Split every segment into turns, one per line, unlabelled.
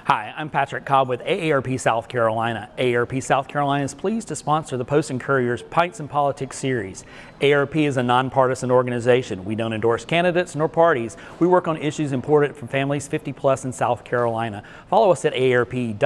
Hi, I'm Patrick Cobb with AARP South Carolina. AARP South Carolina is pleased to sponsor the Post and Courier's Pints and Politics series. AARP is a nonpartisan organization. We don't endorse candidates nor parties. We work on issues important for families 50 plus in South Carolina. Follow us at aarp.org/SC.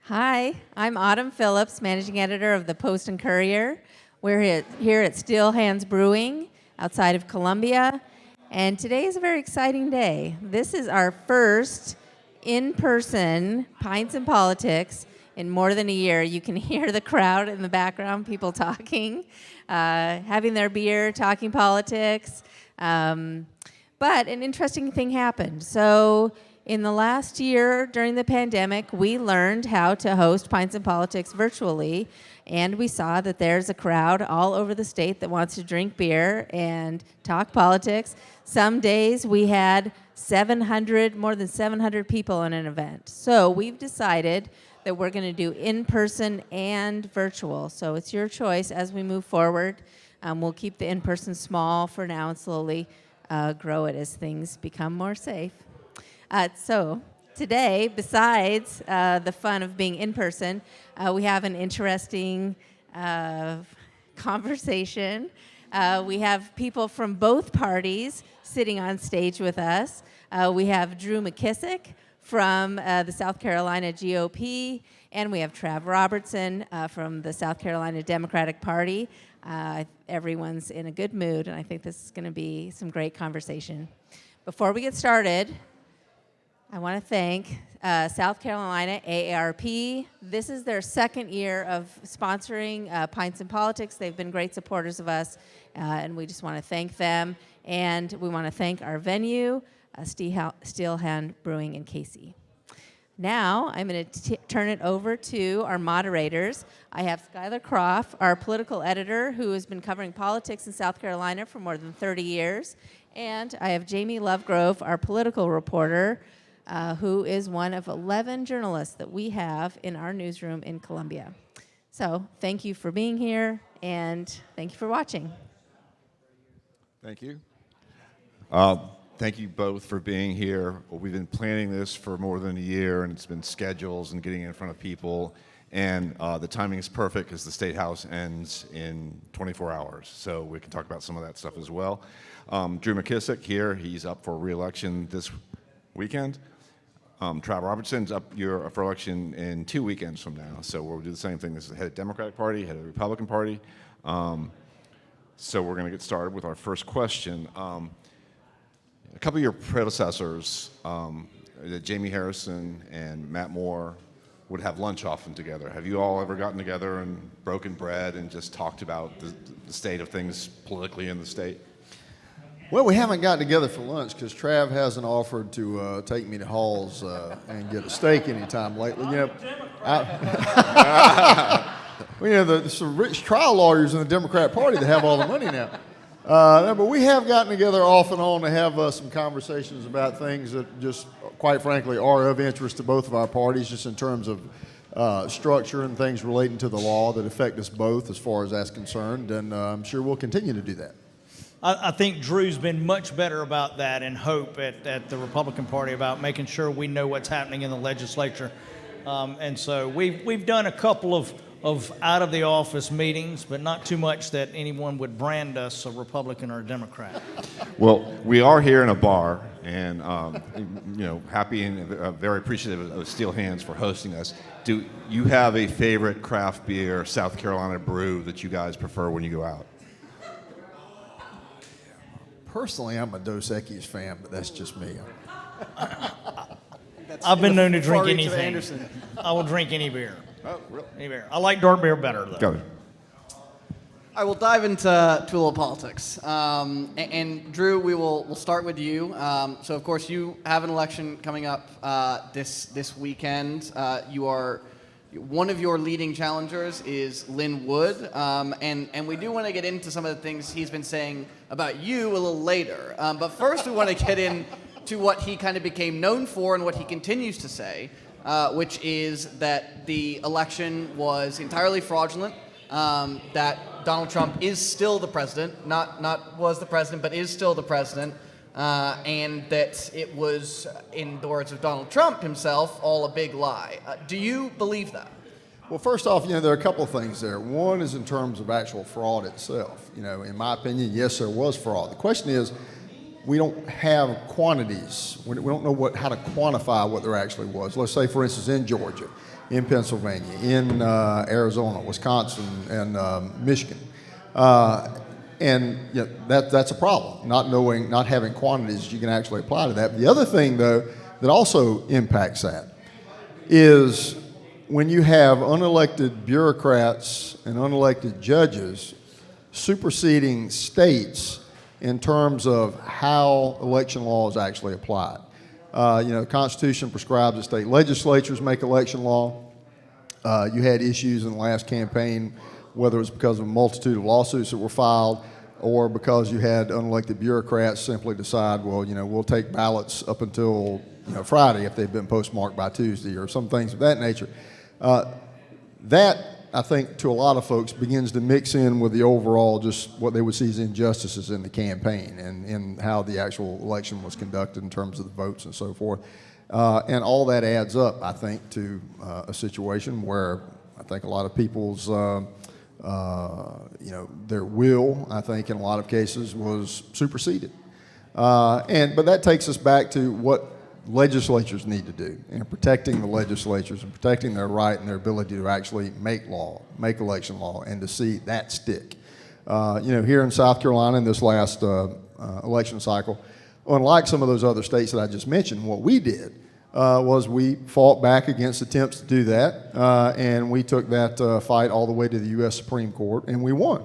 Hi, I'm Autumn Phillips, Managing Editor of the Post and Courier. We're here at Steel Hands Brewing outside of Columbia, and today is a very exciting day. This is our first in-person Pints and Politics in more than a year. You can hear the crowd in the background, people talking, having their beer, talking politics. But an interesting thing happened. So in the last year during the pandemic, we learned how to host Pints and Politics virtually, and we saw that there's a crowd all over the state that wants to drink beer and talk politics. Some days we had more than 700 people in an event. So we've decided that we're going to do in-person and virtual. So it's your choice as we move forward. We'll keep the in-person small for now and slowly grow it as things become more safe. So today, besides the fun of being in person, we have an interesting conversation. We have people from both parties sitting on stage with us. We have Drew McKissick from the South Carolina GOP, and we have Trav Robertson from the South Carolina Democratic Party. Everyone's in a good mood, and I think this is going to be some great conversation. Before we get started, I want to thank South Carolina AARP. This is their second year of sponsoring Pints and Politics. They've been great supporters of us, and we just want to thank them. And we want to thank our venue, Steel Hand Brewing in Casey. Now, I'm going to turn it over to our moderators. I have Skylar Croft, our political editor, who has been covering politics in South Carolina for more than 30 years. And I have Jamie Lovegrove, our political reporter, who is one of 11 journalists that we have in our newsroom in Columbia. So thank you for being here, and thank you for watching.
Thank you. Thank you both for being here. We've been planning this for more than a year, and it's been schedules and getting in front of people. And the timing is perfect because the State House ends in 24 hours. So we can talk about some of that stuff as well. Drew McKissick here. He's up for re-election this weekend. Trav Robertson's up for election in 2 weekends from now. So we'll do the same thing. This is head of the Democratic Party, head of the Republican Party. So we're going to get started with our first question. A couple of your predecessors, Jamie Harrison and Matt Moore, would have lunch often together. Have you all ever gotten together and broken bread and just talked about the state of things politically in the state?
Well, we haven't gotten together for lunch because Trav hasn't offered to take me to Hall's and get a steak anytime lately. You know, there's some rich trial lawyers in the Democrat Party that have all the money now. But we have gotten together off and on to have some conversations about things that just, quite frankly, are of interest to both of our parties, just in terms of structure and things relating to the law that affect us both as far as that's concerned. And I'm sure we'll continue to do that.
I think Drew's been much better about that, and Hope at the Republican Party about making sure we know what's happening in the legislature. And so we've done a couple of out of the office meetings, but not too much that anyone would brand us a Republican or a Democrat.
Well, we are here in a bar, and happy and very appreciative of Steel Hands for hosting us. Do you have a favorite craft beer, South Carolina brew that you guys prefer when you go out?
Personally, I'm a Dos Equis fan, but that's just me.
I've been known to drink anything. I will drink any beer.
Oh, really?
Any beer. I like dark beer better, though.
Go ahead.
All right, we'll dive into a little politics. And Drew, we'll start with you. So, of course, you have an election coming up this weekend. One of your leading challengers is Lynn Wood, and we do want to get into some of the things he's been saying about you a little later. But first, we want to get into what he kind of became known for and what he continues to say, which is that the election was entirely fraudulent, that Donald Trump is still the president, not was the president, but is still the president, and that it was, in the words of Donald Trump himself, all a big lie. Do you believe that?
Well, first off, there are a couple of things there. One is in terms of actual fraud itself. In my opinion, yes, there was fraud. The question is, we don't have quantities. We don't know how to quantify what there actually was. Let's say, for instance, in Georgia, in Pennsylvania, in Arizona, Wisconsin, and Michigan. That's a problem, not having quantities you can actually apply to that. The other thing, though, that also impacts that is when you have unelected bureaucrats and unelected judges superseding states in terms of how election law is actually applied. The Constitution prescribes that state legislatures make election law. You had issues in the last campaign, whether it was because of a multitude of lawsuits that were filed or because you had unelected bureaucrats simply decide, well, we'll take ballots up until Friday if they've been postmarked by Tuesday, or some things of that nature. That, I think, to a lot of folks, begins to mix in with the overall just what they would see as injustices in the campaign and in how the actual election was conducted in terms of the votes and so forth. And all that adds up, I think, to a situation where I think a lot of people's, their will, I think, in a lot of cases was superseded. But that takes us back to what legislatures need to do, protecting the legislatures and protecting their right and their ability to actually make election law, and to see that stick. Here in South Carolina in this last election cycle, unlike some of those other states that I just mentioned, what we did was we fought back against attempts to do that, and we took that fight all the way to the U.S. Supreme Court, and we won.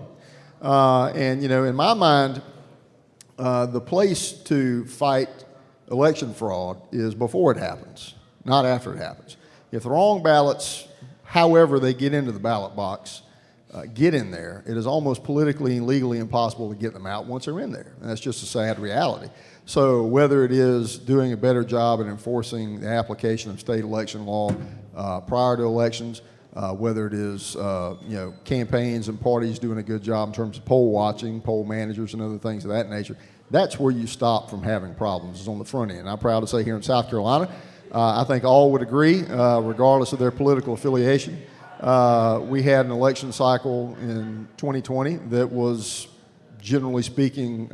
In my mind, the place to fight election fraud is before it happens, not after it happens. If the wrong ballots, however they get into the ballot box, get in there, it is almost politically and legally impossible to get them out once they're in there. And that's just a sad reality. So whether it is doing a better job at enforcing the application of state election law prior to elections, whether it is campaigns and parties doing a good job in terms of poll watching, poll managers and other things of that nature, that's where you stop from having problems, is on the front end. I'm proud to say here in South Carolina, I think all would agree, regardless of their political affiliation, we had an election cycle in 2020 that was, generally speaking,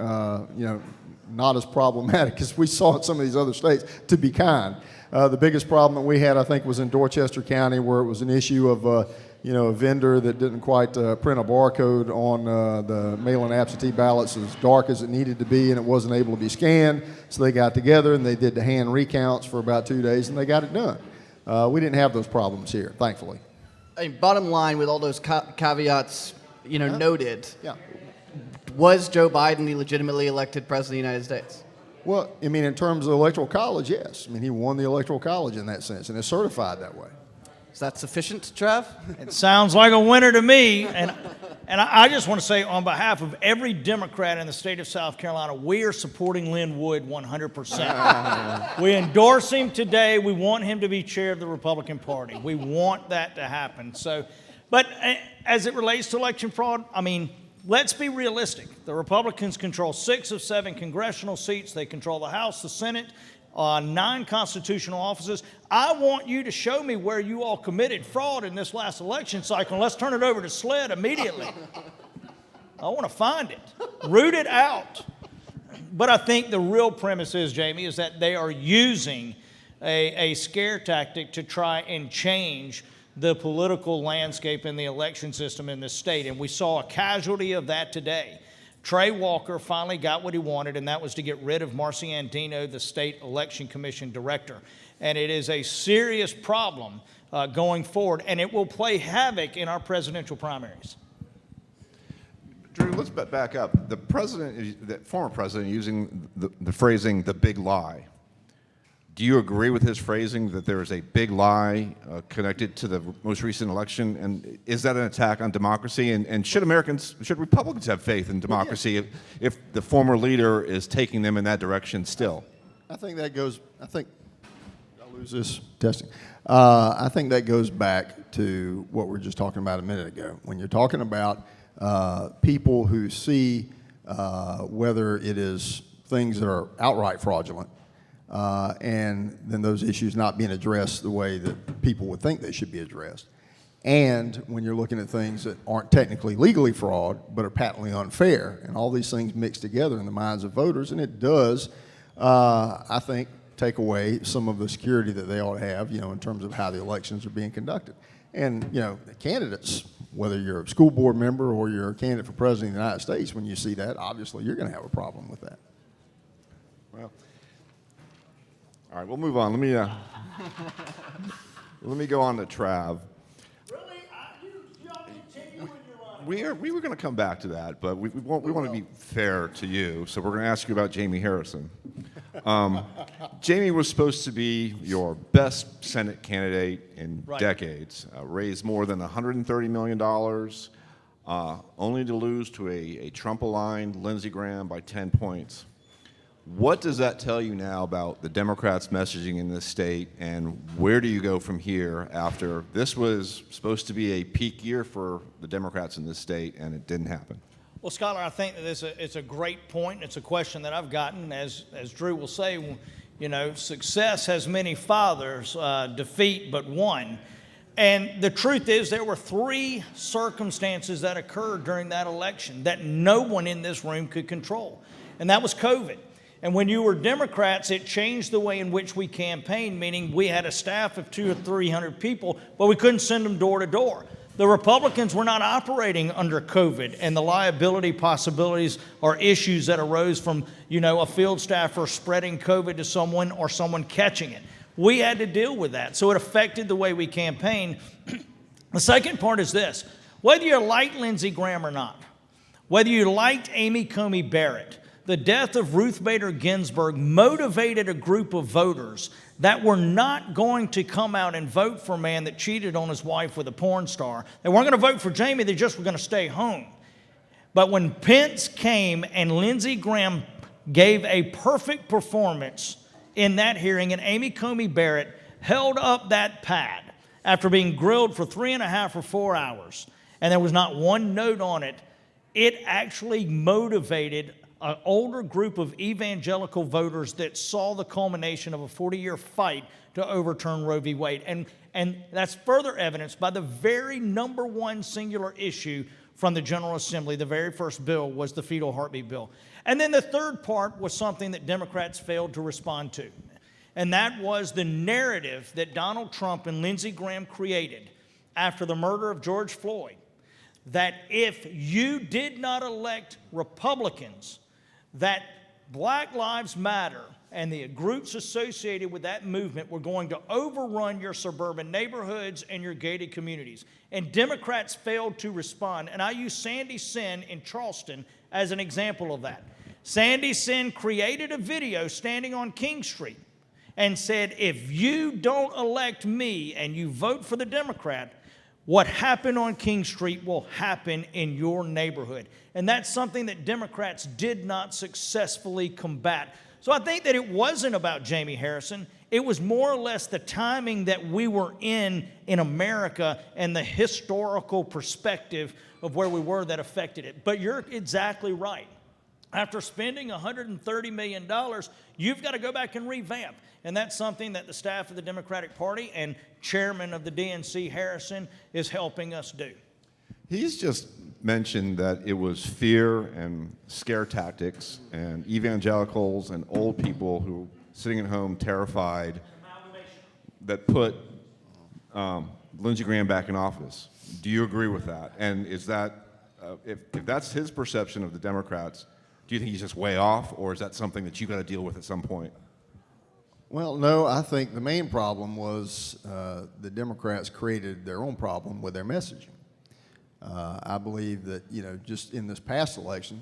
not as problematic as we saw in some of these other states, to be kind. The biggest problem that we had, I think, was in Dorchester County, where it was an issue of a vendor that didn't quite print a barcode on the mail-in absentee ballots as dark as it needed to be, and it wasn't able to be scanned. So they got together and they did the hand recounts for about 2 days, and they got it done. We didn't have those problems here, thankfully.
Bottom line, with all those caveats, noted,
Yeah.
was Joe Biden the legitimately elected president of the United States?
Well, in terms of the Electoral College, yes. He won the Electoral College in that sense, and it's certified that way.
Is that sufficient, Trav?
It sounds like a winner to me. And I just want to say, on behalf of every Democrat in the state of South Carolina, we are supporting Lynn Wood 100%. We endorse him today. We want him to be chair of the Republican Party. We want that to happen. But as it relates to election fraud, let's be realistic. The Republicans control 6 of 7 congressional seats. They control the House, the Senate, 9 constitutional offices. I want you to show me where you all committed fraud in this last election cycle. Let's turn it over to SLED immediately. I want to find it. Root it out. But I think the real premise is, Jamie, is that they are using a scare tactic to try and change the political landscape in the election system in this state. And we saw a casualty of that today. Trey Walker finally got what he wanted, and that was to get rid of Marcy Andino, the state election commission director. And it is a serious problem going forward, and it will play havoc in our presidential primaries.
Drew, let's back up. The president, the former president, using the phrasing "the big lie." Do you agree with his phrasing that there is a big lie connected to the most recent election? And is that an attack on democracy? And should Republicans have faith in democracy if the former leader is taking them in that direction still?
I think I'll lose this testing. I think that goes back to what we were just talking about a minute ago. When you're talking about people who see whether it is things that are outright fraudulent, and then those issues not being addressed the way that people would think they should be addressed. And when you're looking at things that aren't technically legally fraud, but are patently unfair, and all these things mixed together in the minds of voters, and it does, I think, take away some of the security that they ought to have, in terms of how the elections are being conducted. And, the candidates, whether you're a school board member or you're a candidate for president of the United States, when you see that, obviously you're going to have a problem with that.
Well, all right, we'll move on. Let me go on to Trav. We were going to come back to that, but we want to be fair to you, so we're going to ask you about Jamie Harrison. Jamie was supposed to be your best Senate candidate in decades, raised more than $130 million, only to lose to a Trump-aligned Lindsey Graham by 10 points. What does that tell you now about the Democrats' messaging in this state, and where do you go from here after this was supposed to be a peak year for the Democrats in this state, and it didn't happen?
Well, Scholar, I think that it's a great point. It's a question that I've gotten, as Drew will say, success has many fathers, defeat but one. And the truth is there were three circumstances that occurred during that election that no one in this room could control, and that was COVID. And when you were Democrats, it changed the way in which we campaigned, meaning we had a staff of 200 or 300 people, but we couldn't send them door to door. The Republicans were not operating under COVID and the liability possibilities or issues that arose from, a field staffer spreading COVID to someone or someone catching it. We had to deal with that, so it affected the way we campaigned. The second part is this: whether you like Lindsey Graham or not, whether you liked Amy Coney Barrett, the death of Ruth Bader Ginsburg motivated a group of voters that were not going to come out and vote for a man that cheated on his wife with a porn star. They weren't going to vote for Jamie, they just were going to stay home. But when Pints came and Lindsey Graham gave a perfect performance in that hearing, and Amy Coney Barrett held up that pad after being grilled for 3.5 or 4 hours, and there was not one note on it, it actually motivated an older group of evangelical voters that saw the culmination of a 40-year fight to overturn Roe v. Wade. And that's further evidenced by the very number one singular issue from the General Assembly. The very first bill was the fetal heartbeat bill. And then the third part was something that Democrats failed to respond to. And that was the narrative that Donald Trump and Lindsey Graham created after the murder of George Floyd, that if you did not elect Republicans, that Black Lives Matter and the groups associated with that movement were going to overrun your suburban neighborhoods and your gated communities. And Democrats failed to respond. And I use Sandy Sin in Charleston as an example of that. Sandy Sin created a video standing on King Street and said, if you don't elect me and you vote for the Democrat, what happened on King Street will happen in your neighborhood. And that's something that Democrats did not successfully combat. So I think that it wasn't about Jamie Harrison. It was more or less the timing that we were in America and the historical perspective of where we were that affected it. But you're exactly right. After spending $130 million, you've got to go back and revamp. And that's something that the staff of the Democratic Party and chairman of the DNC, Harrison, is helping us do.
He's just mentioned that it was fear and scare tactics and evangelicals and old people who sitting at home terrified that put Lindsey Graham back in office. Do you agree with that? And is that, if that's his perception of the Democrats, do you think he's just way off, or is that something that you've got to deal with at some point?
Well, no, I think the main problem was the Democrats created their own problem with their messaging. I believe that, just in this past election,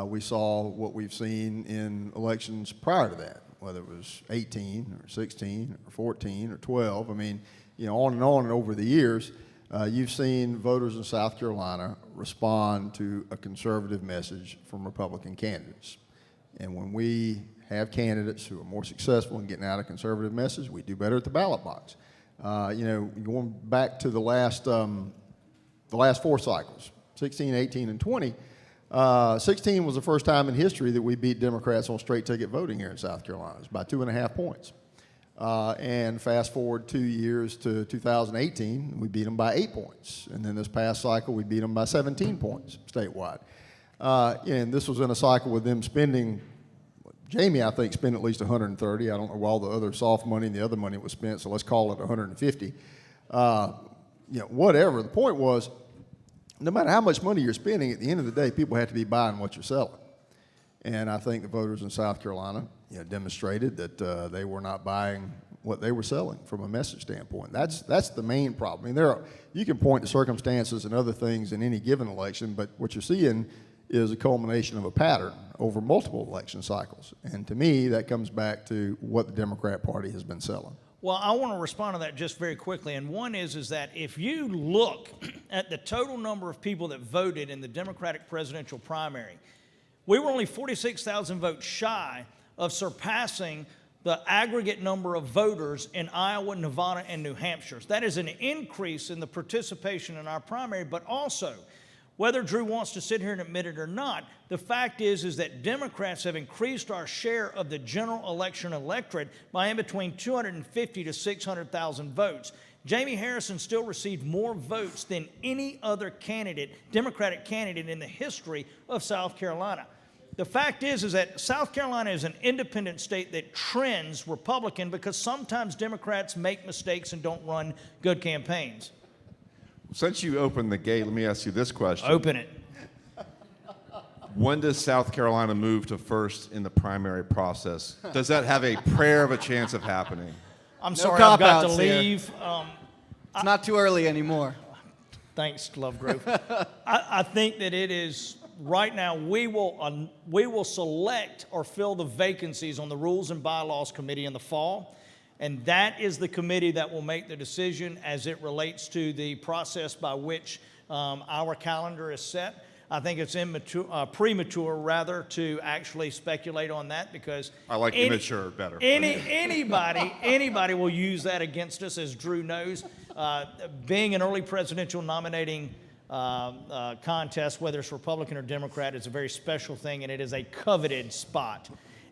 we saw what we've seen in elections prior to that, whether it was 18 or 16 or 14 or 12. I mean, on and on and over the years, you've seen voters in South Carolina respond to a conservative message from Republican candidates. And when we have candidates who are more successful in getting out a conservative message, we do better at the ballot box. Going back to the last 4 cycles, 16, 18, and 20. 16 was the first time in history that we beat Democrats on straight ticket voting here in South Carolina. It was by 2.5 points. And fast forward 2 years to 2018, we beat them by 8 points. And then this past cycle, we beat them by 17 points statewide. And this was in a cycle with them spending, Jamie, I think, spent at least 130. I don't know all the other soft money and the other money was spent, so let's call it 150. Whatever. The point was, no matter how much money you're spending, at the end of the day, people have to be buying what you're selling. And I think the voters in South Carolina demonstrated that they were not buying what they were selling from a message standpoint. That's the main problem. I mean, you can point to circumstances and other things in any given election, but what you're seeing is a culmination of a pattern over multiple election cycles. And to me, that comes back to what the Democrat Party has been selling.
Well, I want to respond to that just very quickly. And one is that if you look at the total number of people that voted in the Democratic presidential primary, we were only 46,000 votes shy of surpassing the aggregate number of voters in Iowa, Nevada, and New Hampshire. That is an increase in the participation in our primary, but also, whether Drew wants to sit here and admit it or not, the fact is that Democrats have increased our share of the general election electorate by in between 250 to 600,000 votes. Jamie Harrison still received more votes than any other candidate, Democratic candidate in the history of South Carolina. The fact is that South Carolina is an independent state that trends Republican because sometimes Democrats make mistakes and don't run good campaigns.
Since you opened the gate, let me ask you this question.
Open it.
When does South Carolina move to first in the primary process? Does that have a prayer of a chance of happening?
I'm sorry, I've got to leave.
It's not too early anymore.
Thanks, Lovegrove. I think that it is, right now, we will select or fill the vacancies on the Rules and Bylaws Committee in the fall. And that is the committee that will make the decision as it relates to the process by which our calendar is set. I think it's premature, rather, to actually speculate on that because
I like immature better.
Anybody will use that against us, as Drew knows. Being an early presidential nominating contest, whether it's Republican or Democrat, is a very special thing, and it is a coveted spot.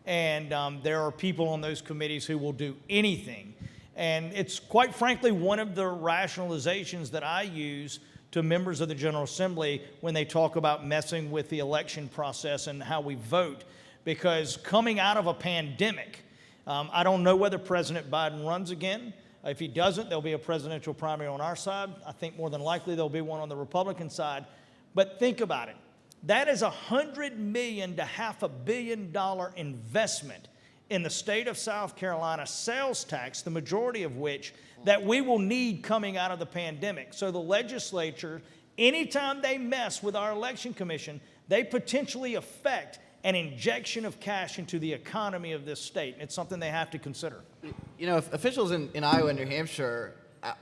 And there are people on those committees who will do anything. And it's quite frankly one of the rationalizations that I use to members of the General Assembly when they talk about messing with the election process and how we vote. Because coming out of a pandemic, I don't know whether President Biden runs again. If he doesn't, there'll be a presidential primary on our side. I think more than likely there'll be one on the Republican side. But think about it. That is $100 million to $500 million investment in the state of South Carolina sales tax, the majority of which that we will need coming out of the pandemic. So the legislature, anytime they mess with our election commission, they potentially affect an injection of cash into the economy of this state. It's something they have to consider.
You know, if officials in Iowa and New Hampshire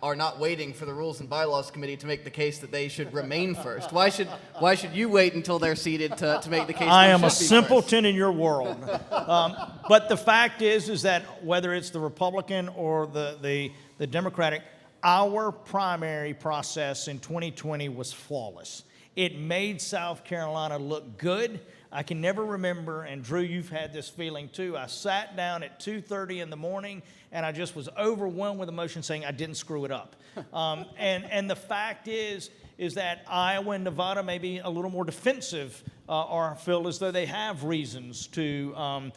are not waiting for the Rules and Bylaws Committee to make the case that they should remain first, why should you wait until they're seated to make the case?
I am a simpleton in your world. But the fact is that whether it's the Republican or the Democratic, our primary process in 2020 was flawless. It made South Carolina look good. I can never remember, and Drew, you've had this feeling too. I sat down at 2:30 in the morning, and I just was overwhelmed with emotion, saying I didn't screw it up. And the fact is that Iowa and Nevada may be a little more defensive, or feel as though they have reasons to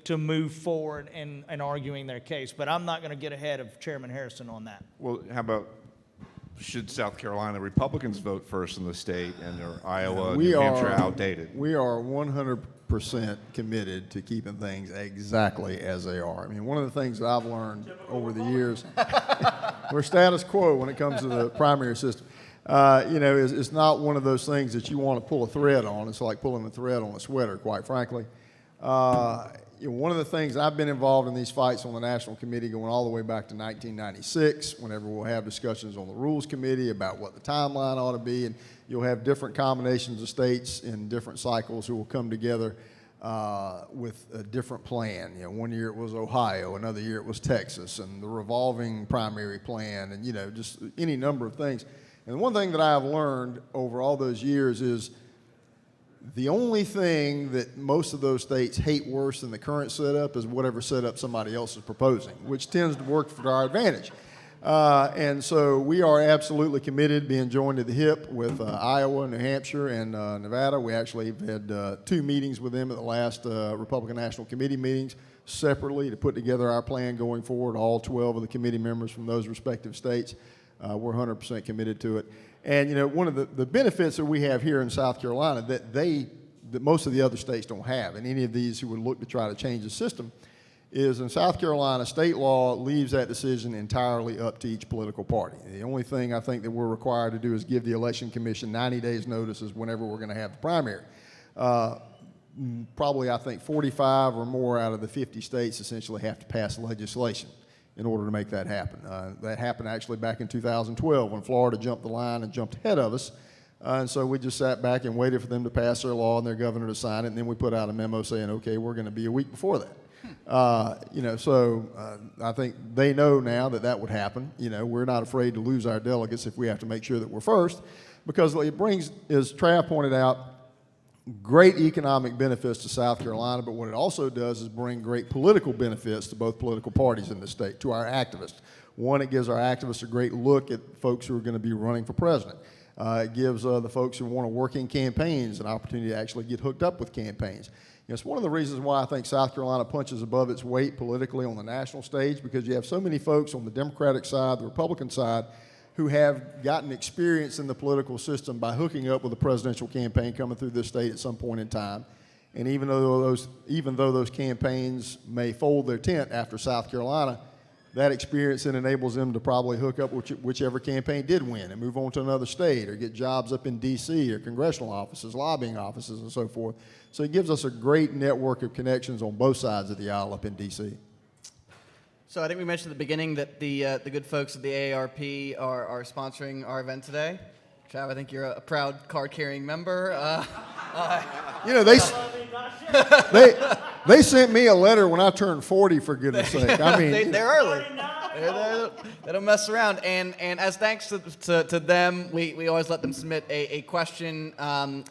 move forward in arguing their case. But I'm not going to get ahead of Chairman Harrison on that.
Well, how about, should South Carolina Republicans vote first in the state and Iowa and New Hampshire outdated?
We are 100% committed to keeping things exactly as they are. I mean, one of the things that I've learned over the years, we're status quo when it comes to the primary system. It's not one of those things that you want to pull a thread on. It's like pulling a thread on a sweater, quite frankly. One of the things, I've been involved in these fights on the National Committee going all the way back to 1996, whenever we'll have discussions on the Rules Committee about what the timeline ought to be, and you'll have different combinations of states in different cycles who will come together with a different plan. One year it was Ohio, another year it was Texas, and the revolving primary plan, and just any number of things. And one thing that I have learned over all those years is the only thing that most of those states hate worse than the current setup is whatever setup somebody else is proposing, which tends to work for our advantage. And so we are absolutely committed, being joined at the hip with Iowa, New Hampshire, and Nevada. We actually have had 2 meetings with them at the last Republican National Committee meetings separately to put together our plan going forward, all 12 of the committee members from those respective states. We're 100% committed to it. And, you know, one of the benefits that we have here in South Carolina that most of the other states don't have, and any of these who would look to try to change the system, is in South Carolina, state law leaves that decision entirely up to each political party. The only thing I think that we're required to do is give the Election Commission 90 days notice whenever we're going to have the primary. Probably, I think, 45 or more out of the 50 states essentially have to pass legislation in order to make that happen. That happened actually back in 2012 when Florida jumped the line and jumped ahead of us. And so we just sat back and waited for them to pass their law and their governor to sign it, and then we put out a memo saying, okay, we're going to be a week before that. You know, so I think they know now that would happen. You know, we're not afraid to lose our delegates if we have to make sure that we're first, because it brings, as Trav pointed out, great economic benefits to South Carolina, but what it also does is bring great political benefits to both political parties in the state, to our activists. One, it gives our activists a great look at folks who are going to be running for president. It gives the folks who want to work in campaigns an opportunity to actually get hooked up with campaigns. You know, it's one of the reasons why I think South Carolina punches above its weight politically on the national stage, because you have so many folks on the Democratic side, the Republican side, who have gotten experience in the political system by hooking up with a presidential campaign coming through this state at some point in time. And even though those campaigns may fold their tent after South Carolina, that experience then enables them to probably hook up with whichever campaign did win and move on to another state or get jobs up in D.C. or congressional offices, lobbying offices, and so forth. So it gives us a great network of connections on both sides of the aisle up in D.C.
So I think we mentioned at the beginning that the good folks at the AARP are sponsoring our event today. Trav, I think you're a proud card-carrying member.
You know, they sent me a letter when I turned 40, for goodness sake. I mean,
they're early. They don't mess around. And as thanks to them, we always let them submit a question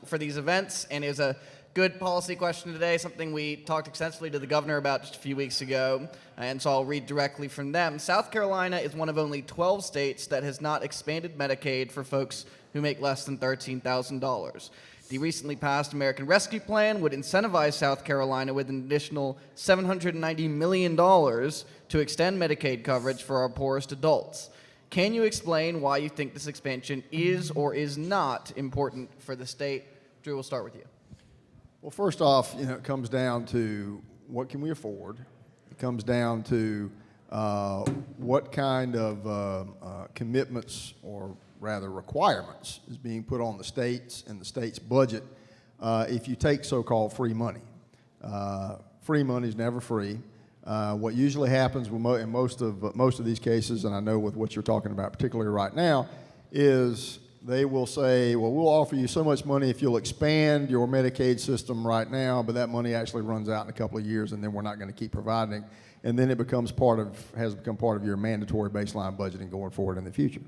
for these events. And it was a good policy question today, something we talked extensively to the governor about just a few weeks ago. And so I'll read directly from them. South Carolina is one of only 12 states that has not expanded Medicaid for folks who make less than $13,000. The recently passed American Rescue Plan would incentivize South Carolina with an additional $790 million to extend Medicaid coverage for our poorest adults. Can you explain why you think this expansion is or is not important for the state? Drew, we'll start with you.
Well, first off, you know, it comes down to what can we afford. It comes down to what kind of commitments, or rather requirements, is being put on the states and the state's budget if you take so-called free money. Free money is never free. What usually happens in most of these cases, and I know with what you're talking about particularly right now, is they will say, well, we'll offer you so much money if you'll expand your Medicaid system right now, but that money actually runs out in a couple of years, and then we're not going to keep providing it. And then it has become part of your mandatory baseline budgeting going forward in the future.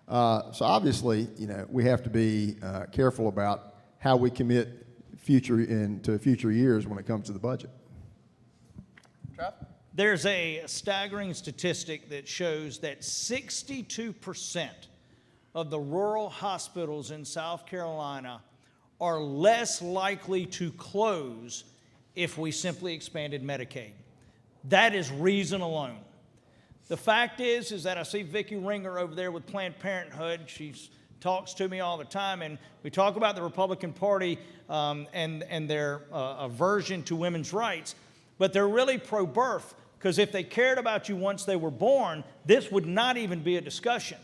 So obviously, you know, we have to be careful about how we commit to future years when it comes to the budget.
Trav?
There's a staggering statistic that shows that 62% of the rural hospitals in South Carolina are less likely to close if we simply expanded Medicaid. That is reason alone. The fact is that I see Vicki Ringer over there with Planned Parenthood. She talks to me all the time, and we talk about the Republican Party and their aversion to women's rights, but they're really pro-birth, because if they cared about you once they were born, this would not even be a discussion.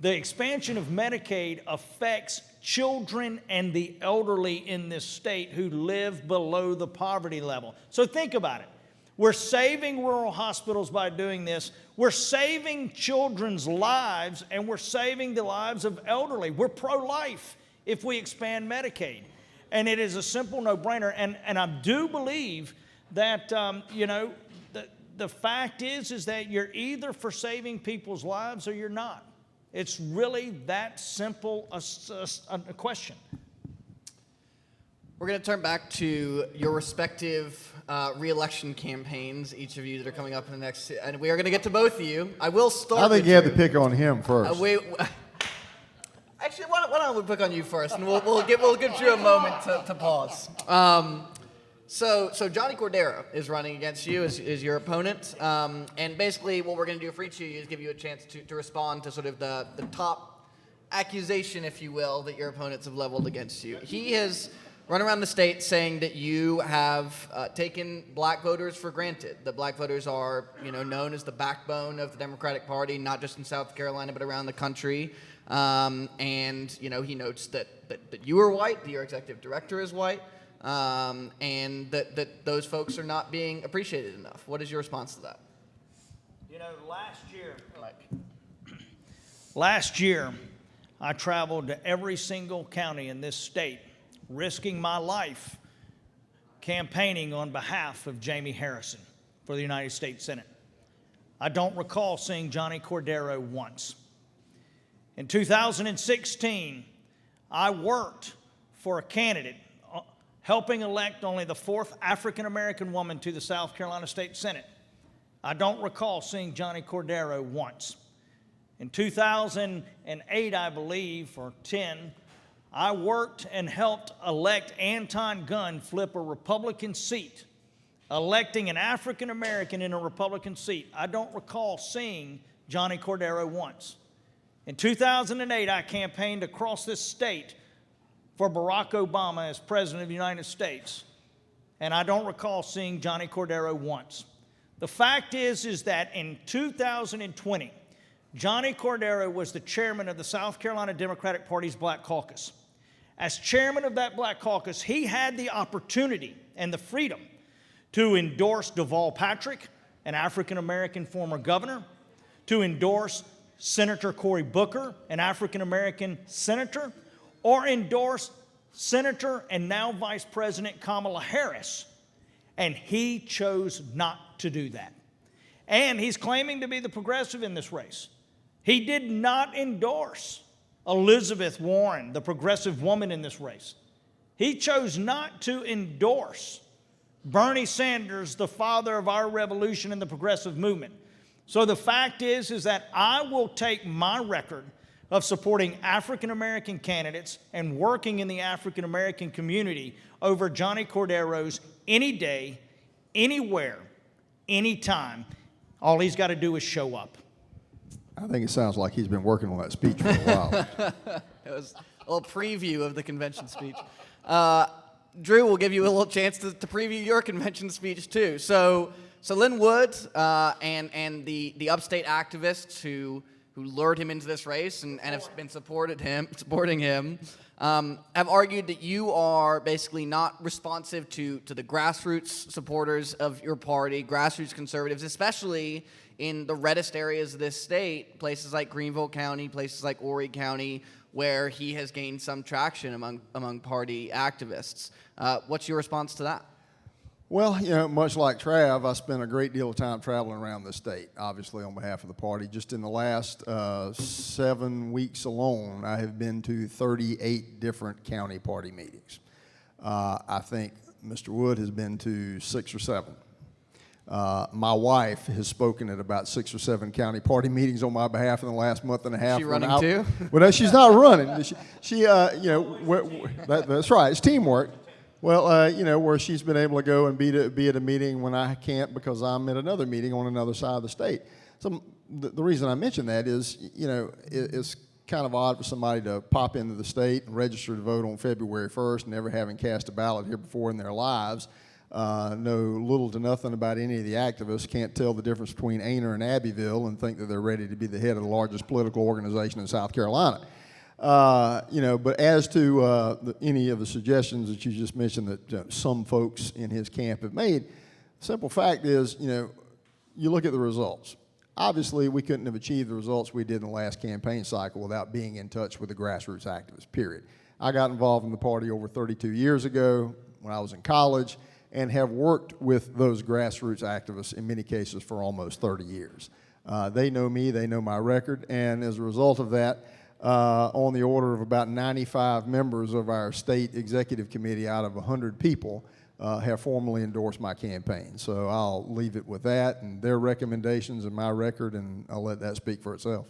The expansion of Medicaid affects children and the elderly in this state who live below the poverty level. So think about it. We're saving rural hospitals by doing this. We're saving children's lives, and we're saving the lives of elderly. We're pro-life if we expand Medicaid. And it is a simple no-brainer. And I do believe that, you know, the fact is that you're either for saving people's lives or you're not. It's really that simple a question.
We're going to turn back to your respective re-election campaigns, each of you that are coming up in the next, and we are going to get to both of you. I will start.
I think
with
you have to pick on him first.
Actually, why don't we pick on you first, and we'll give you a moment to pause. So Johnny Cordero is running against you as your opponent, and basically what we're going to do for each of you is give you a chance to respond to sort of the top accusation, if you will, that your opponents have leveled against you. He has run around the state saying that you have taken black voters for granted. The black voters are, known as the backbone of the Democratic Party, not just in South Carolina but around the country. And he notes that you are white, that your executive director is white, and that those folks are not being appreciated enough. What is your response to that?
Last year, I traveled to every single county in this state, risking my life campaigning on behalf of Jamie Harrison for the United States Senate. I don't recall seeing Johnny Cordero once. In 2016, I worked for a candidate helping elect only the fourth African-American woman to the South Carolina State Senate. I don't recall seeing Johnny Cordero once. In 2008, I believe, or 10, I worked and helped elect Anton Gunn flip a Republican seat, electing an African American in a Republican seat. I don't recall seeing Johnny Cordero once. In 2008, I campaigned across this state for Barack Obama as President of the United States, and I don't recall seeing Johnny Cordero once. The fact is that in 2020, Johnny Cordero was the chairman of the South Carolina Democratic Party's Black Caucus. As chairman of that Black Caucus, he had the opportunity and the freedom to endorse Deval Patrick, an African-American former governor, to endorse Senator Cory Booker, an African-American senator, or endorse Senator and now Vice President Kamala Harris. And he chose not to do that. And he's claiming to be the progressive in this race. He did not endorse Elizabeth Warren, the progressive woman in this race. He chose not to endorse Bernie Sanders, the father of our revolution and the progressive movement. So the fact is that I will take my record of supporting African-American candidates and working in the African-American community over Johnny Cordero's any day, anywhere, anytime. All he's got to do is show up.
I think it sounds like he's been working on that speech for a while.
It was a little preview of the convention speech. Drew, we'll give you a little chance to preview your convention speech too. So Lynn Wood and the upstate activists who lured him into this race and have been supporting him, have argued that you are basically not responsive to the grassroots supporters of your party, grassroots conservatives, especially in the reddest areas of this state, places like Greenville County, places like Horry County, where he has gained some traction among party activists. What's your response to that?
Well, much like Trav, I spent a great deal of time traveling around the state, obviously on behalf of the party. Just in the last 7 weeks alone, I have been to 38 different county party meetings. I think Mr. Wood has been to 6 or 7. My wife has spoken at about 6 or 7 county party meetings on my behalf in the last month and a half.
Is she running too?
Well, no, she's not running. She that's right. It's teamwork. Well, where she's been able to go and be at a meeting when I can't because I'm at another meeting on another side of the state. So the reason I mention that is, it's kind of odd for somebody to pop into the state and register to vote on February 1st, never having cast a ballot here before in their lives. Know little to nothing about any of the activists, can't tell the difference between Aner and Abbeville, and think that they're ready to be the head of the largest political organization in South Carolina. But as to any of the suggestions that you just mentioned that some folks in his camp have made, the simple fact is, you look at the results. Obviously, we couldn't have achieved the results we did in the last campaign cycle without being in touch with the grassroots activists, period. I got involved in the party over 32 years ago when I was in college, and have worked with those grassroots activists in many cases for almost 30 years. They know me, they know my record, and as a result of that, on the order of about 95 members of our state executive committee out of 100 people have formally endorsed my campaign. So I'll leave it with that and their recommendations and my record, and I'll let that speak for itself.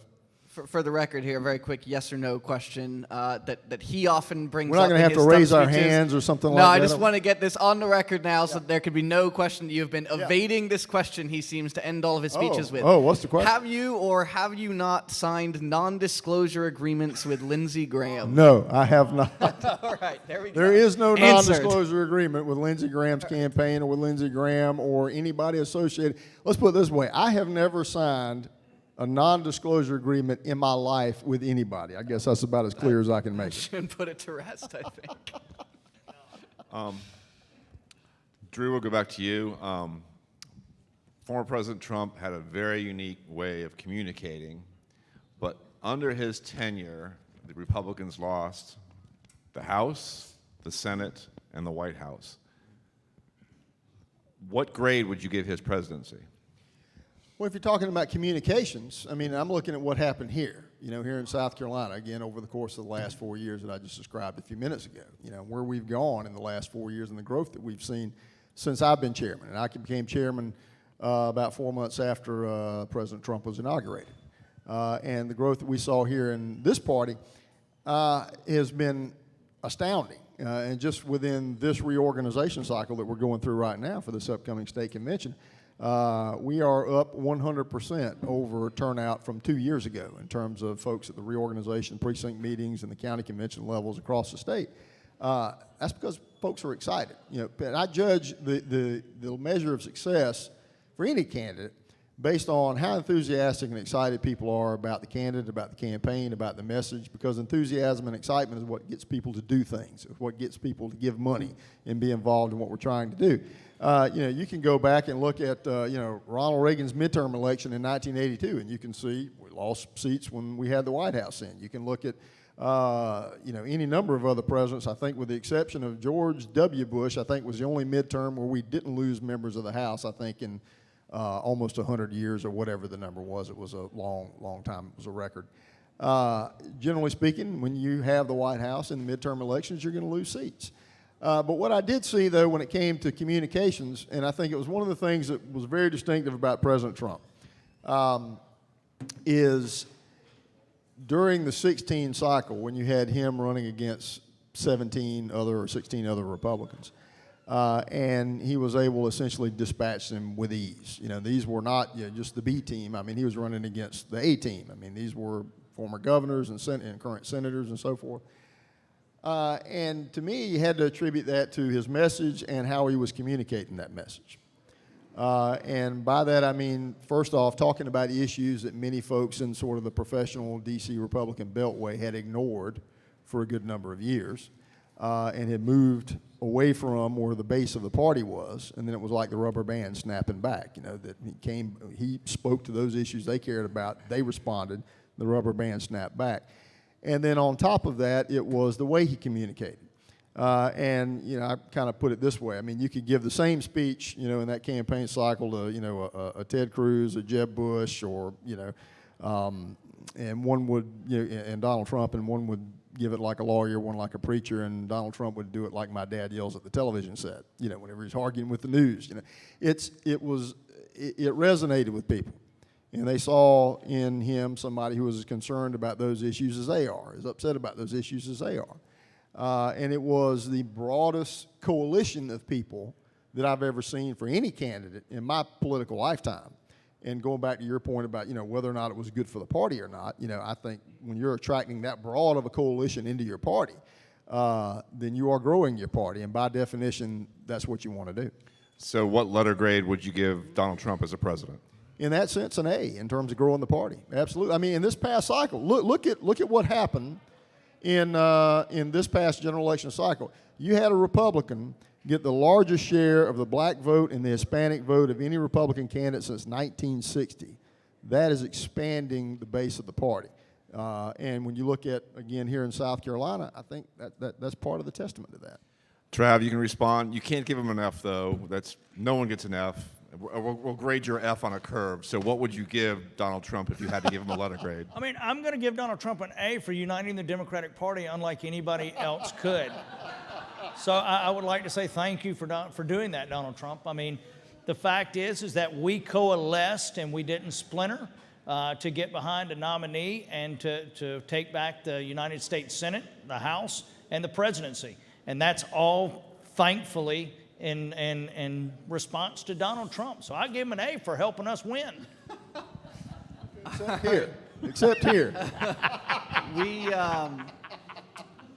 For the record here, a very quick yes or no question that he often brings
We're not
up.
going to have to raise our hands or something like that.
No, I just want to get this on the record now so that there could be no question that you've been evading this question he seems to end all of his speeches with.
Oh, what's the question?
Have you or have you not signed non-disclosure agreements with Lindsey Graham?
No, I have not.
All right, there we go.
There is no
Answered.
non-disclosure agreement with Lindsey Graham's campaign or with Lindsey Graham or anybody associated. Let's put it this way. I have never signed a non-disclosure agreement in my life with anybody. I guess that's about as clear as I can make it.
Shouldn't put it to rest, I think.
Drew, we'll go back to you. Former President Trump had a very unique way of communicating, but under his tenure, the Republicans lost the House, the Senate, and the White House. What grade would you give his presidency?
Well, if you're talking about communications, I mean, I'm looking at what happened here, here in South Carolina, again, over the course of the last 4 years that I just described a few minutes ago, where we've gone in the last 4 years and the growth that we've seen since I've been chairman. And I became chairman about 4 months after President Trump was inaugurated. And the growth that we saw here in this party has been astounding. And just within this reorganization cycle that we're going through right now for this upcoming state convention, we are up 100% over turnout from 2 years ago in terms of folks at the reorganization precinct meetings and the county convention levels across the state. That's because folks are excited. And I judge the measure of success for any candidate based on how enthusiastic and excited people are about the candidate, about the campaign, about the message, because enthusiasm and excitement is what gets people to do things. It's what gets people to give money and be involved in what we're trying to do. You can go back and look at, Ronald Reagan's midterm election in 1982, and you can see we lost seats when we had the White House in. You can look at, any number of other presidents. I think with the exception of George W. Bush, I think was the only midterm where we didn't lose members of the House, I think, in almost 100 years or whatever the number was. It was a long, long time. It was a record. Generally speaking, when you have the White House in the midterm elections, you're going to lose seats. But what I did see, though, when it came to communications, and I think it was one of the things that was very distinctive about President Trump, is during the 2016 cycle, when you had him running against 16 other Republicans, and he was able to essentially dispatch them with ease. These were not just the B team. I mean, he was running against the A team. I mean, these were former governors and current senators and so forth. And to me, you had to attribute that to his message and how he was communicating that message. And by that, I mean, first off, talking about issues that many folks in sort of the professional D.C. Republican beltway had ignored for a good number of years and had moved away from where the base of the party was. And then it was like the rubber band snapping back, that he spoke to those issues they cared about, they responded, the rubber band snapped back. And then on top of that, it was the way he communicated. And I kind of put it this way. I mean, you could give the same speech, in that campaign cycle to, a Ted Cruz, a Jeb Bush, or, and one would, and Donald Trump, and one would give it like a lawyer, one like a preacher, and Donald Trump would do it like my dad yells at the television set, whenever he's arguing with the news. It resonated with people. And they saw in him somebody who was as concerned about those issues as they are, as upset about those issues as they are. And it was the broadest coalition of people that I've ever seen for any candidate in my political lifetime. And going back to your point about, whether or not it was good for the party or not, I think when you're attracting that broad of a coalition into your party, then you are growing your party. And by definition, that's what you want to do.
So what letter grade would you give Donald Trump as a president?
In that sense, an A in terms of growing the party. Absolutely. I mean, in this past cycle, look at what happened in this past general election cycle. You had a Republican get the largest share of the black vote and the Hispanic vote of any Republican candidate since 1960. That is expanding the base of the party. And when you look at, again, here in South Carolina, I think that's part of the testament to that.
Trav, you can respond. You can't give him enough, though. No one gets enough. We'll grade your F on a curve. So what would you give Donald Trump if you had to give him a letter grade?
I mean, I'm going to give Donald Trump an A for uniting the Democratic Party unlike anybody else could. So I would like to say thank you for doing that, Donald Trump. I mean, the fact is that we coalesced and we didn't splinter to get behind a nominee and to take back the United States Senate, the House, and the presidency. And that's all, thankfully, in response to Donald Trump. So I give him an A for helping us win.
Except here.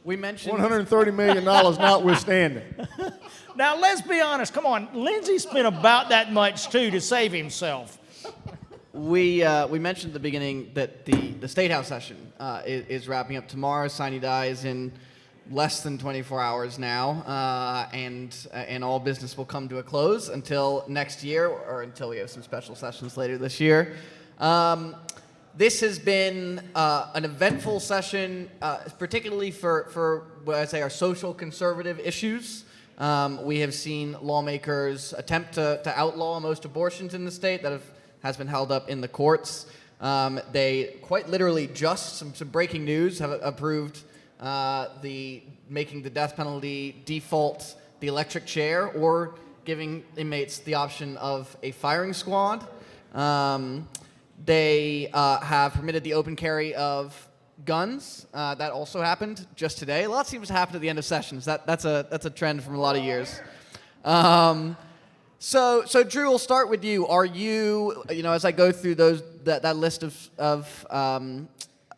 We mentioned
$130 million notwithstanding.
Now, let's be honest. Come on. Lindsay spent about that much, too, to save himself.
We mentioned at the beginning that the State House session is wrapping up tomorrow. Sine Die is in less than 24 hours now, and all business will come to a close until next year, or until we have some special sessions later this year. This has been an eventful session, particularly for what I say are social conservative issues. We have seen lawmakers attempt to outlaw most abortions in the state that has been held up in the courts. They quite literally just, some breaking news, have approved making the death penalty default the electric chair, or giving inmates the option of a firing squad. They have permitted the open carry of guns. That also happened just today. A lot seems to happen at the end of sessions. That's a trend from a lot of years. So Drew, we'll start with you. Are you, as I go through that list of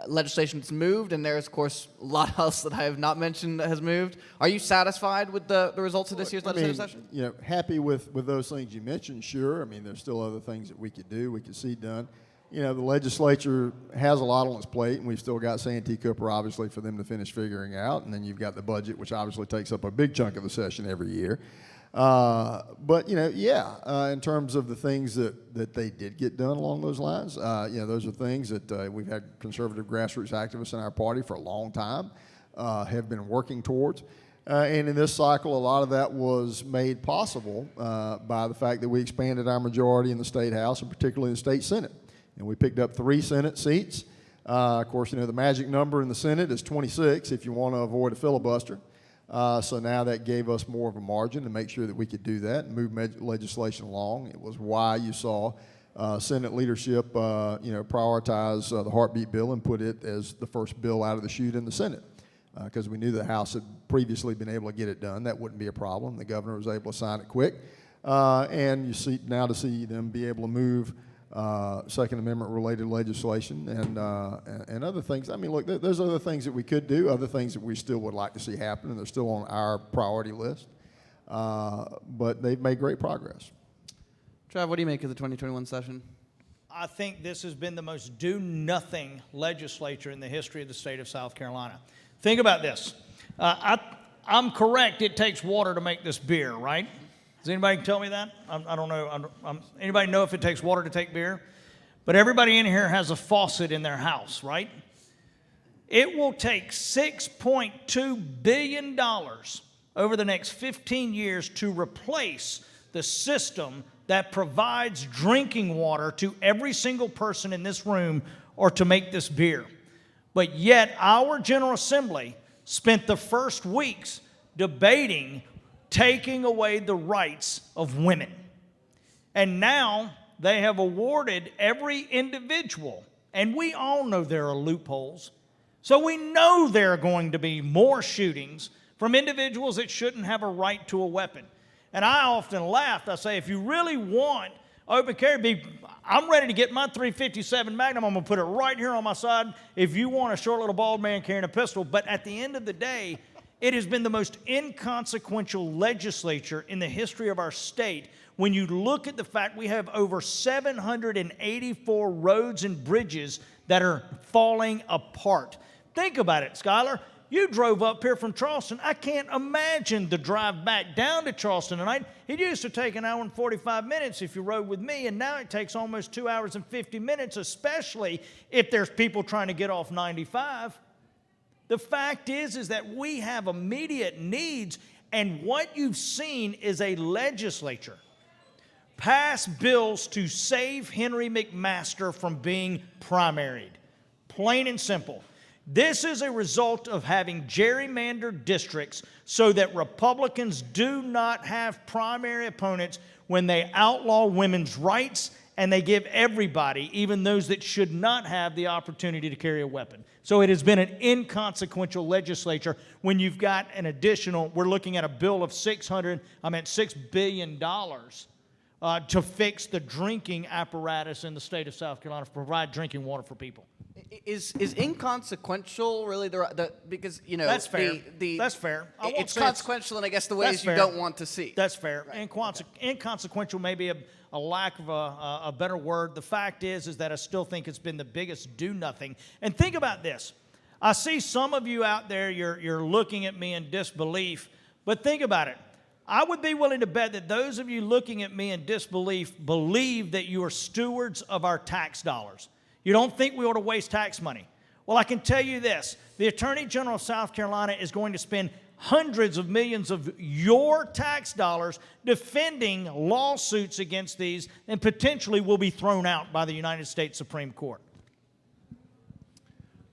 legislation that's moved, and there's, of course, a lot else that I have not mentioned that has moved, are you satisfied with the results of this year's legislative session?
Happy with those things you mentioned, sure. I mean, there's still other things that we could do, we could see done. The legislature has a lot on its plate, and we've still got Santee Cooper, obviously, for them to finish figuring out. And then you've got the budget, which obviously takes up a big chunk of the session every year. But in terms of the things that they did get done along those lines, those are things that we've had conservative grassroots activists in our party for a long time, have been working towards. And in this cycle, a lot of that was made possible by the fact that we expanded our majority in the State House, and particularly in the State Senate. And we picked up 3 Senate seats. Of course, the magic number in the Senate is 26 if you want to avoid a filibuster. So now that gave us more of a margin to make sure that we could do that and move legislation along. It was why you saw Senate leadership, prioritize the heartbeat bill and put it as the first bill out of the chute in the Senate, because we knew the House had previously been able to get it done. That wouldn't be a problem. The governor was able to sign it quick. And you see now to see them be able to move Second Amendment related legislation and other things. I mean, look, there's other things that we could do, other things that we still would like to see happen, and they're still on our priority list. But they've made great progress.
Trav, what do you make of the 2021 session?
I think this has been the most do-nothing legislature in the history of the state of South Carolina. Think about this. I'm correct, it takes water to make this beer, right? Does anybody tell me that? I don't know. Anybody know if it takes water to take beer? But everybody in here has a faucet in their house, right? It will take $6.2 billion over the next 15 years to replace the system that provides drinking water to every single person in this room or to make this beer. But yet our General Assembly spent the first weeks debating taking away the rights of women. And now they have awarded every individual, and we all know there are loopholes, so we know there are going to be more shootings from individuals that shouldn't have a right to a weapon. And I often laugh. I say, if you really want open carry, I'm ready to get my .357 Magnum. I'm going to put it right here on my side if you want a short little bald man carrying a pistol. But at the end of the day, it has been the most inconsequential legislature in the history of our state when you look at the fact we have over 784 roads and bridges that are falling apart. Think about it, Skylar. You drove up here from Charleston. I can't imagine the drive back down to Charleston tonight. It used to take 1 hour and 45 minutes if you rode with me, and now it takes almost 2 hours and 50 minutes, especially if there's people trying to get off 95. The fact is that we have immediate needs, and what you've seen is a legislature pass bills to save Henry McMaster from being primaried. Plain and simple. This is a result of having gerrymandered districts so that Republicans do not have primary opponents when they outlaw women's rights and they give everybody, even those that should not have, the opportunity to carry a weapon. So it has been an inconsequential legislature when you've got an additional, we're looking at a bill of $6 billion to fix the drinking apparatus in the state of South Carolina, to provide drinking water for people.
Is inconsequential really the because you know
That's fair.
The
That's fair. I won't
it's
say
consequential in I guess the ways
That's
you
fair.
don't want to see.
That's fair. Inconsequential may be a lack of a better word. The fact is that I still think it's been the biggest do-nothing. And think about this. I see some of you out there, you're looking at me in disbelief, but think about it. I would be willing to bet that those of you looking at me in disbelief believe that you are stewards of our tax dollars. You don't think we ought to waste tax money. Well, I can tell you this. The Attorney General of South Carolina is going to spend hundreds of millions of your tax dollars defending lawsuits against these, and potentially will be thrown out by the United States Supreme Court.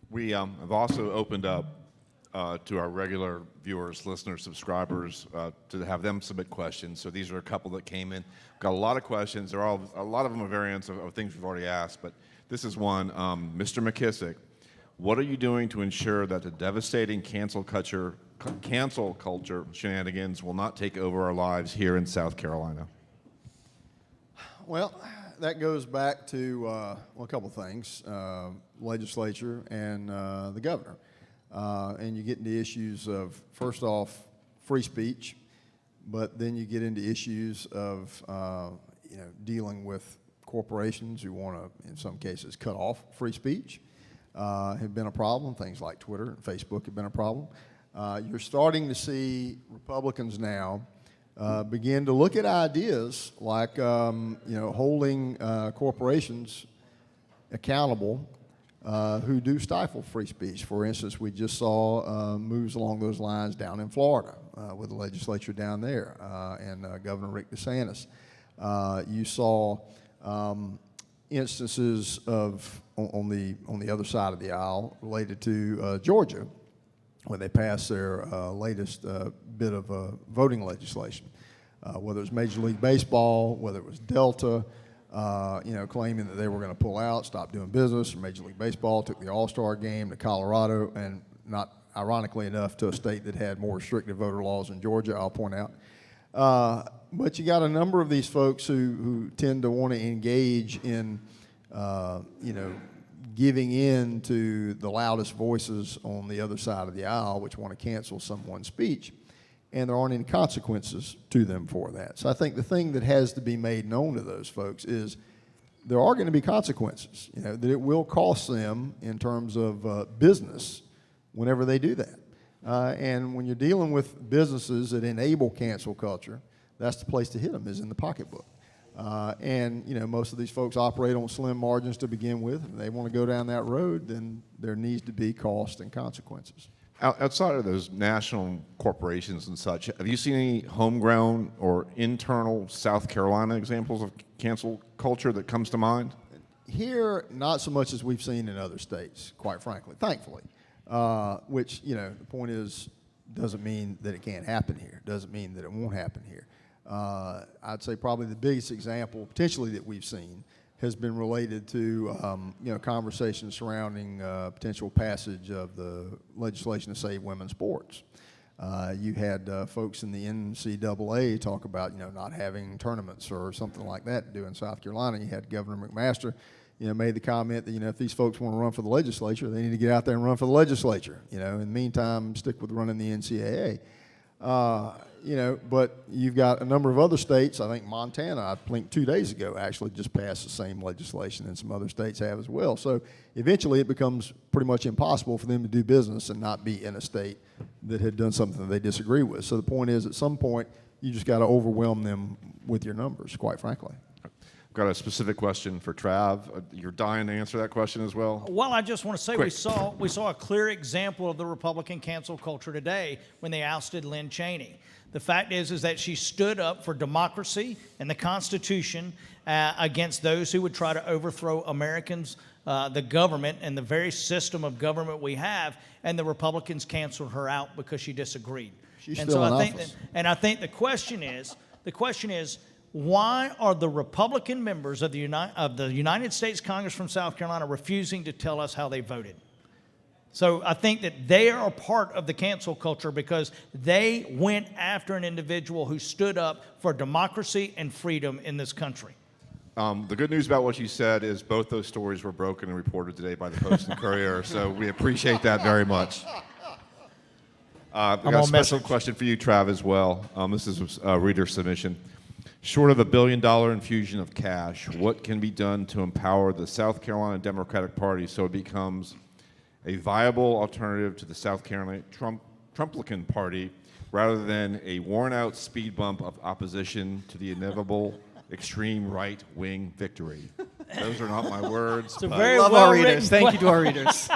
We have also opened up to our regular viewers, listeners, subscribers to have them submit questions. So these are a couple that came in. Got a lot of questions. They're all, a lot of them are variants of things we've already asked, but this is one. Mr. McKissick, what are you doing to ensure that the devastating cancel culture shenanigans will not take over our lives here in South Carolina?
Well, that goes back to a couple things, legislature and the governor. And you get into issues of, first off, free speech, but then you get into issues of dealing with corporations who want to, in some cases, cut off free speech. Have been a problem. Things like Twitter and Facebook have been a problem. You're starting to see Republicans now begin to look at ideas like holding corporations accountable who do stifle free speech. For instance, we just saw moves along those lines down in Florida with the legislature down there and Governor Rick DeSantis. You saw instances of on the other side of the aisle related to Georgia, where they passed their latest bit of voting legislation, whether it was Major League Baseball, whether it was Delta, claiming that they were going to pull out, stop doing business. Or Major League Baseball took the All-Star game to Colorado, and not ironically enough to a state that had more restrictive voter laws than Georgia, I'll point out. But you got a number of these folks who tend to want to engage in, giving in to the loudest voices on the other side of the aisle, which want to cancel someone's speech, and there aren't any consequences to them for that. So I think the thing that has to be made known to those folks is there are going to be consequences, that it will cost them in terms of business whenever they do that. And when you're dealing with businesses that enable cancel culture, that's the place to hit them, is in the pocketbook. And most of these folks operate on slim margins to begin with. If they want to go down that road, then there needs to be cost and consequences.
Outside of those national corporations and such, have you seen any homegrown or internal South Carolina examples of cancel culture that comes to mind?
Here, not so much as we've seen in other states, quite frankly, thankfully. Which, the point is, doesn't mean that it can't happen here. Doesn't mean that it won't happen here. I'd say probably the biggest example, potentially, that we've seen has been related to, conversations surrounding potential passage of the legislation to save women's sports. You had folks in the NCAA talk about, not having tournaments or something like that to do in South Carolina. You had Governor McMaster, made the comment that, if these folks want to run for the legislature, they need to get out there and run for the legislature. In the meantime, stick with running the NCAA. But you've got a number of other states. I think Montana, I think 2 days ago, actually just passed the same legislation, and some other states have as well. So eventually it becomes pretty much impossible for them to do business and not be in a state that had done something that they disagree with. So the point is, at some point, you just got to overwhelm them with your numbers, quite frankly.
I've got a specific question for Trav. You're dying to answer that question as well?
Well, I just want to say
Quick.
we saw a clear example of the Republican cancel culture today when they ousted Lynn Cheney. The fact is that she stood up for democracy and the Constitution against those who would try to overthrow Americans, the government, and the very system of government we have, and the Republicans canceled her out because she disagreed.
She's
and
still
so
in
I think
office.
I think the question is, why are the Republican members of the United States Congress from South Carolina refusing to tell us how they voted? So I think that they are a part of the cancel culture because they went after an individual who stood up for democracy and freedom in this country.
The good news about what you said is both those stories were broken and reported today by the Post and Courier, so we appreciate that very much. I've got a special question for you, Trav, as well. This is a reader submission. Short of $1 billion infusion of cash, what can be done to empower the South Carolina Democratic Party so it becomes a viable alternative to the South Carolina Trumplican Party rather than a worn-out speed bump of opposition to the inevitable extreme right-wing victory? Those are not my words.
It's a
but
very
Love our
well-written
readers. Thank you to our readers.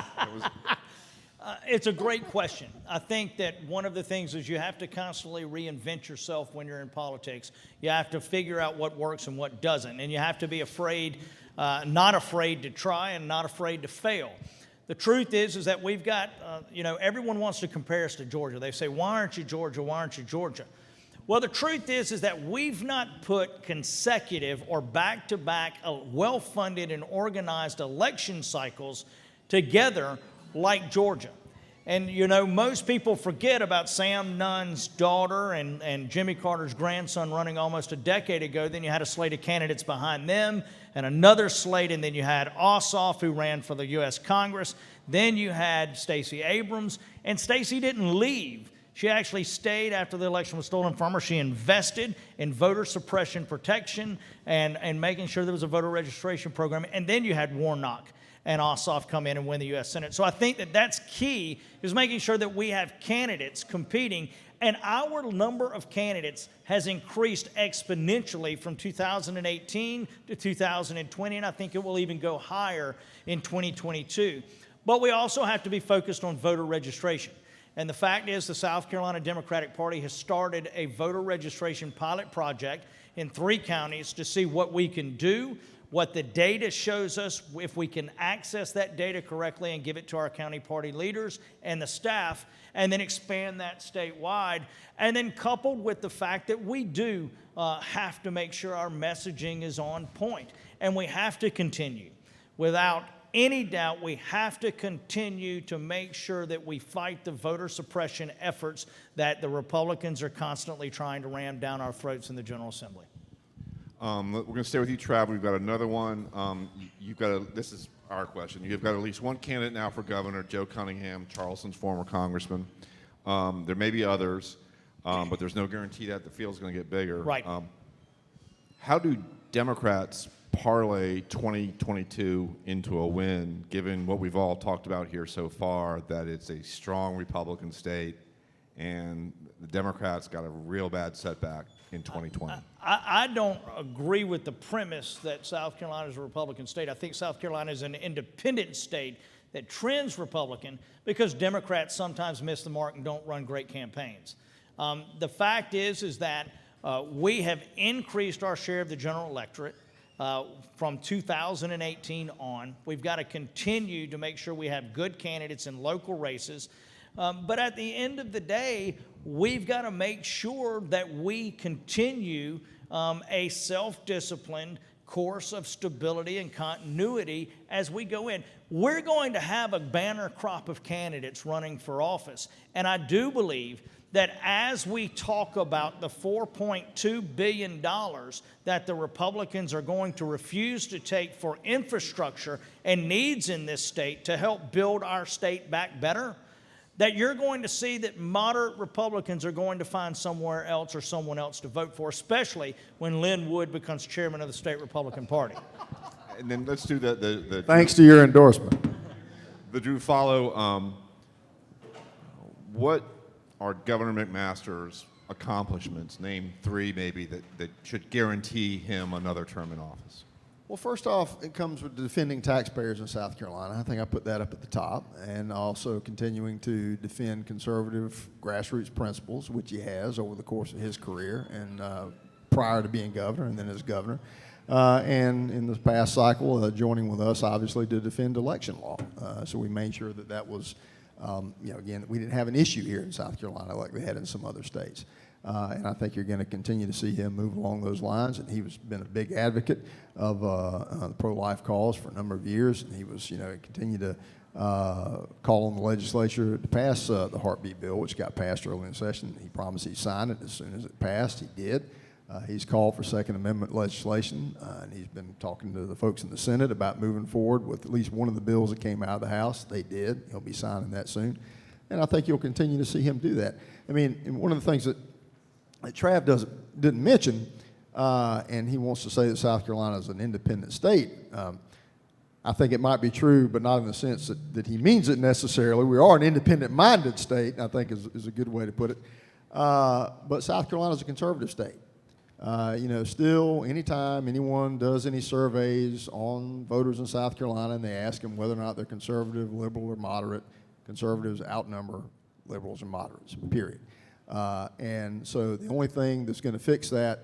It's a great question. I think that one of the things is you have to constantly reinvent yourself when you're in politics. You have to figure out what works and what doesn't, and you have to be not afraid to try and not afraid to fail. The truth is that we've got, everyone wants to compare us to Georgia. They say, why aren't you Georgia? Why aren't you Georgia? Well, the truth is that we've not put consecutive or back-to-back well-funded and organized election cycles together like Georgia. And, most people forget about Sam Nunn's daughter and Jimmy Carter's grandson running almost a decade ago. Then you had a slate of candidates behind them and another slate, and then you had Ossoff, who ran for the U.S. Congress. Then you had Stacey Abrams, and Stacey didn't leave. She actually stayed after the election was stolen from her. She invested in voter suppression protection and making sure there was a voter registration program. And then you had Warnock and Ossoff come in and win the U.S. Senate. So I think that that's key, is making sure that we have candidates competing. And our number of candidates has increased exponentially from 2018 to 2020, and I think it will even go higher in 2022. But we also have to be focused on voter registration. And the fact is the South Carolina Democratic Party has started a voter registration pilot project in 3 counties to see what we can do, what the data shows us, if we can access that data correctly and give it to our county party leaders and the staff, and then expand that statewide. And then coupled with the fact that we do have to make sure our messaging is on point. And we have to continue. Without any doubt, we have to continue to make sure that we fight the voter suppression efforts that the Republicans are constantly trying to ram down our throats in the General Assembly.
We're going to stay with you, Trav. We've got another one. This is our question. You've got at least one candidate now for governor, Joe Cunningham, Charleston's former congressman. There may be others, but there's no guarantee that the field's going to get bigger.
Right.
How do Democrats parlay 2022 into a win, given what we've all talked about here so far, that it's a strong Republican state and the Democrats got a real bad setback in 2020?
I don't agree with the premise that South Carolina is a Republican state. I think South Carolina is an independent state that trends Republican because Democrats sometimes miss the mark and don't run great campaigns. The fact is that we have increased our share of the general electorate from 2018 on. We've got to continue to make sure we have good candidates in local races. But at the end of the day, we've got to make sure that we continue a self-disciplined course of stability and continuity as we go in. We're going to have a banner crop of candidates running for office. And I do believe that as we talk about the $4.2 billion that the Republicans are going to refuse to take for infrastructure and needs in this state to help build our state back better, that you're going to see that moderate Republicans are going to find somewhere else or someone else to vote for, especially when Lynn Wood becomes chairman of the state Republican Party.
And then let's do the
Thanks to your endorsement.
The Drew follow. What are Governor McMaster's accomplishments? Name 3 maybe that should guarantee him another term in office.
Well, first off, it comes with defending taxpayers in South Carolina. I think I put that up at the top, and also continuing to defend conservative grassroots principles, which he has over the course of his career and prior to being governor and then as governor. And in the past cycle, joining with us, obviously, to defend election law. So we made sure that that was, again, we didn't have an issue here in South Carolina like they had in some other states. And I think you're going to continue to see him move along those lines. And he's been a big advocate of the pro-life cause for a number of years. And he was, continued to call on the legislature to pass the heartbeat bill, which got passed early in the session. He promised he'd sign it as soon as it passed. He did. He's called for Second Amendment legislation, and he's been talking to the folks in the Senate about moving forward with at least one of the bills that came out of the House. They did. He'll be signing that soon. And I think you'll continue to see him do that. I mean, one of the things that Trav didn't mention, and he wants to say that South Carolina is an independent state. I think it might be true, but not in the sense that he means it necessarily. We are an independent-minded state, I think is a good way to put it. But South Carolina is a conservative state. Still, anytime anyone does any surveys on voters in South Carolina and they ask them whether or not they're conservative, liberal, or moderate, conservatives outnumber liberals and moderates, period. And so the only thing that's going to fix that